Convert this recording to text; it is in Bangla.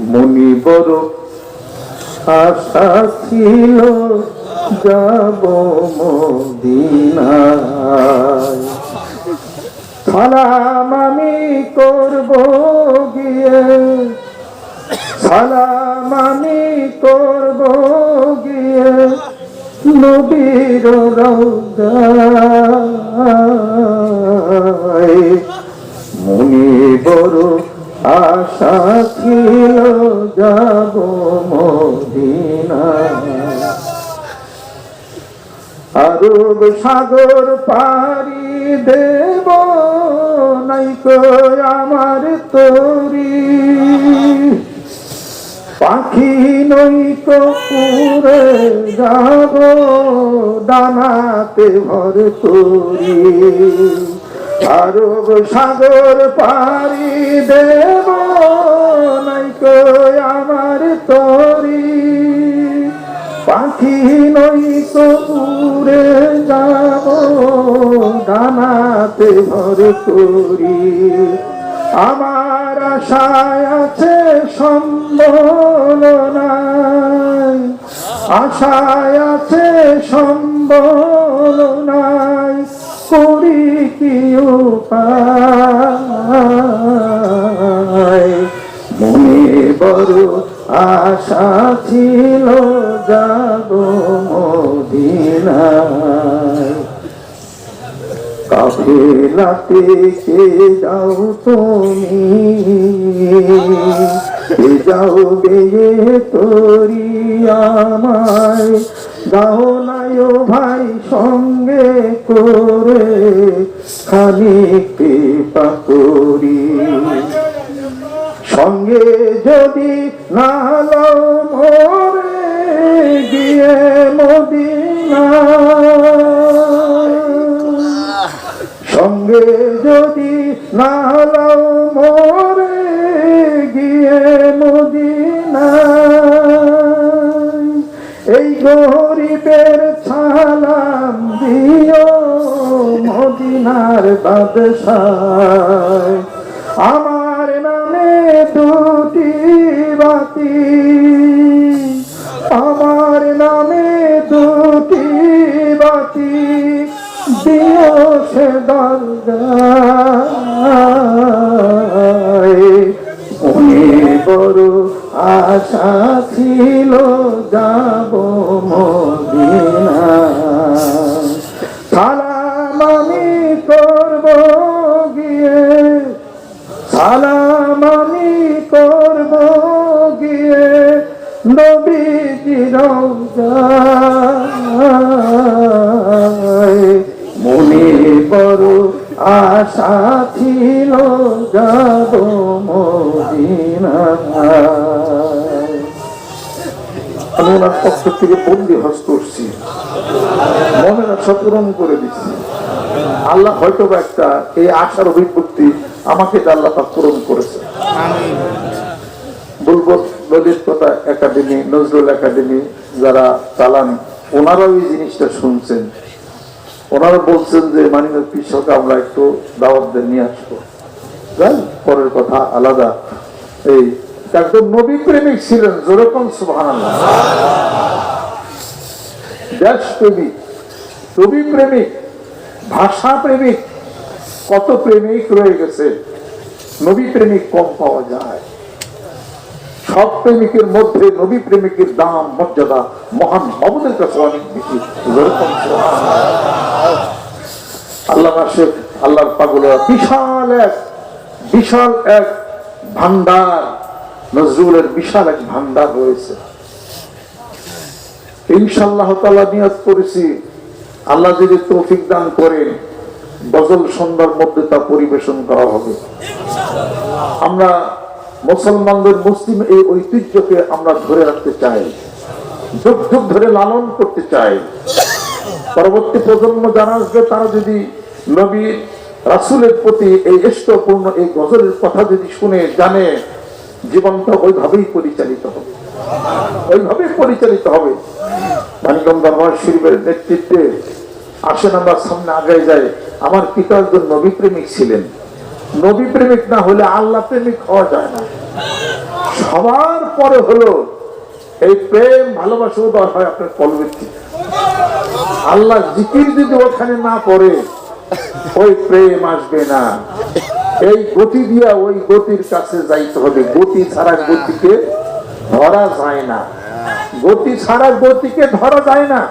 মনি বড় আশা ছিল যাব মদিনায়, সালাম আমি করব গিয়ে, সালাম আমি করব গিয়ে নবীর রওজায়। মনি বড় আশা ছিল যাব মদিনায়, আরব সাগর পাড়ি দেব নাইকো আমার তরি, পাখি নইকো উড়ে যাব ডানাতে ভর করি। আরব সাগর পাড়ি দেব নাইকো আমার তরি, পাখি নইকো উড়ে যাব ডানাতে ভর করি। আমার আশায় আছে সম্বল নাই, আশায় আছে সম্বল নাই, করি কি উপায়। মনে বড় আশা ছিল যাব মদিনায়। কাফেলাতে কে যাও তুমি, কে যাও বেয়ে তোরি আমায়, দাও নাই ও ভাই সঙ্গে করে খানিক কৃপা করি। সঙ্গে যদি না লও মোরে গিয়ে মদিনায়, সঙ্গে যদি না লও মোরে গিয়ে মদিনায়, এই গরিবের সালাম দিও মদিনার বাদশায়। আমার নামে দুটি বাতি, আমার নামে দুটি বাতি দিও সে দরজায়। মনে বড় আশা ছিল যাব মদিনায়, সালাম আমি করব গিয়ে, সালাম আমি করব গিয়ে নবীজির রওজায়। মনে বড় আশা ছিল যাব মদিনায়। আমি ওনার পক্ষ থেকে বন্দি হস্ত করছি, মনের আশা পূরণ করে দিচ্ছি। আল্লাহ হয়তো একটা এই আশার অভিব্যক্তি আমাকে আল্লাহ পূরণ করেছে। বলবো ললিতকথা একাডেমি, নজরুল একাডেমি যারা চালান, ওনারাও এই জিনিসটা শুনছেন। ওনারা বলছেন যে মানিমের কৃষক আমরা একটু দাওয়াত নিয়ে আসবো। পরের কথা আলাদা। এই একদম নবী প্রেমিক ছিলেন, যেরকম সুবহানাল্লাহ, দেশ প্রেমিক, নবী প্রেমিক, ভাষা প্রেমিক, কত প্রেমিক রয়ে গেছে, নবী প্রেমিক কম পাওয়া যায়। সব প্রেমিকের মধ্যে নবী প্রেমিকের দাম মর্যাদা মহান মাবুদের কাছে অনেক বেশি। আল্লাহ আশিক, আল্লাহর পাগলেরা বিশাল এক ভান্ডার, নজরুলের বিশাল এক ভান্ডার রয়েছে। ইনশাআল্লাহ তাআলা নিয়ত করেছি, আল্লাহ যদি তৌফিক দান করেন, গজল সন্ধ্যার মধ্যে তা পরিবেশন করা হবে। আমরা মুসলমানদের, মুসলিম এই ঐতিহ্যকে আমরা ধরে রাখতে চাই, যুগ যুগ ধরে লালন করতে চাই। পরবর্তী প্রজন্ম যারা আসবে, তারা যদি নবী রাসূলের প্রতি এই ইষ্টপূর্ণ এই গজলের কথা যদি শুনে জানে, জীবনটা ওইভাবেই পরিচালিত হবে, ওইভাবেই পরিচালিত হবে। মানিকগঞ্জ দরবার শরীফের নেতৃত্বে আসেন আমরা সামনে আগায় যাই। আমার পিতা একজন নবী প্রেমিক ছিলেন। নবী প্রেমিক না হলে আল্লাহ প্রেমিক হওয়া যায় না। সবার পরে হলো এই প্রেম ভালোবাসা উদয় হয় আপনার কলবের থেকে। আল্লাহ জিকির যদি ওখানে না পড়ে ওই প্রেম আসবে না। এই গতি দিয়া ওই গতির কাছে যাইতে হবে। গতি ছাড়া গতিকে ধরা যায় না, গতি ছাড়া গতিকে ধরা যায় না।